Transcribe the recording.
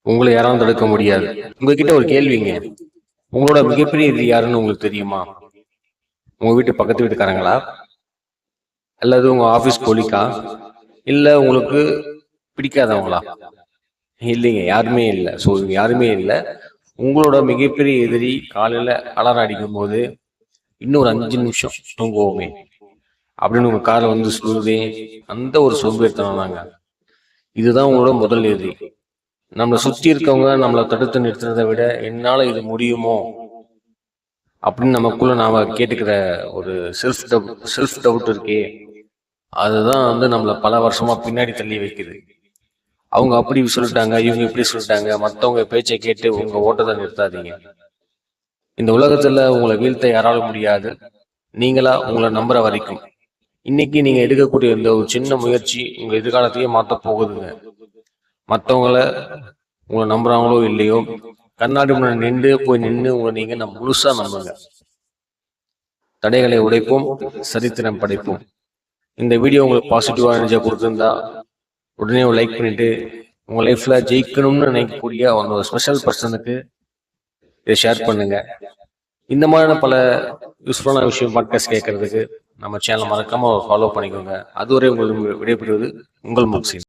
உங்களை யாராலும் தடுக்க முடியாது. உங்ககிட்ட ஒரு கேள்விங்க. உங்களோட மிகப்பெரிய எதிரி யாருன்னு உங்களுக்கு தெரியுமா? உங்க வீட்டு பக்கத்து வீட்டுக்காரங்களா? அல்லது உங்க ஆபீஸ் கொலிக்கா? இல்ல உங்களுக்கு பிடிக்காதவங்களா? இல்லைங்க, யாருமே இல்லை. ஸோ யாருமே இல்லை. உங்களோட மிகப்பெரிய எதிரி காலையில அலாரம் அடிக்கும் போது இன்னும் ஒரு 5 நிமிஷம் தூங்குவோமே அப்படின்னு உங்க காலை வந்து சொல்லுதே, அந்த ஒரு சோம்பேறித்தனம் தாங்க. இதுதான் உங்களோட முதல் எதிரி. நம்மளை சுற்றி இருக்கவங்க நம்மளை தடுத்து நிறுத்துறதை விட என்னால இது முடியுமோ அப்படின்னு நமக்குள்ள நாம கேட்டுக்கிற ஒரு செல்ஃப் டவுட் இருக்கே, அதுதான் வந்து நம்மளை பல வருஷமா பின்னாடி தள்ளி வைக்குது. அவங்க அப்படி சொல்லிட்டாங்க, இவங்க இப்படி சொல்லிட்டாங்க, மற்றவங்க பேச்சை கேட்டு உங்க ஓட்டத்தை நிறுத்தாதீங்க. இந்த உலகத்துல உங்களை வீழ்த்த யாராலும் முடியாது, நீங்களா உங்களை நம்புற வரைக்கும். இன்னைக்கு நீங்க எடுக்கக்கூடிய இந்த ஒரு சின்ன முயற்சி உங்க எதிர்காலத்தையே மாற்ற போகுதுங்க. மற்றவங்கள உங்களை நம்புறாங்களோ இல்லையோ, கண்ணாடி முன்னாடி நின்று உங்களை நீங்க முழுசா நம்புங்க. தடைகளை உடைப்போம், சரித்திரம் படைப்போம். இந்த வீடியோ உங்களுக்கு பாசிட்டிவா எனர்ஜியா கொடுத்திருந்தா உடனே ஒரு லைக் பண்ணிட்டு உங்க லைஃப்ல ஜெயிக்கணும்னு நினைக்கக்கூடிய ஒரு ஸ்பெஷல் பர்சனுக்கு இதை ஷேர் பண்ணுங்க. இந்த மாதிரியான பல யூஸ்ஃபுல்லான விஷயம் பாட்காஸ்ட் கேட்கறதுக்கு நம்ம சேனல் மறக்காம ஃபாலோ பண்ணிக்கோங்க. அதுவரை உங்களுக்கு விடைபெறுவது உங்கள் முக்சின்.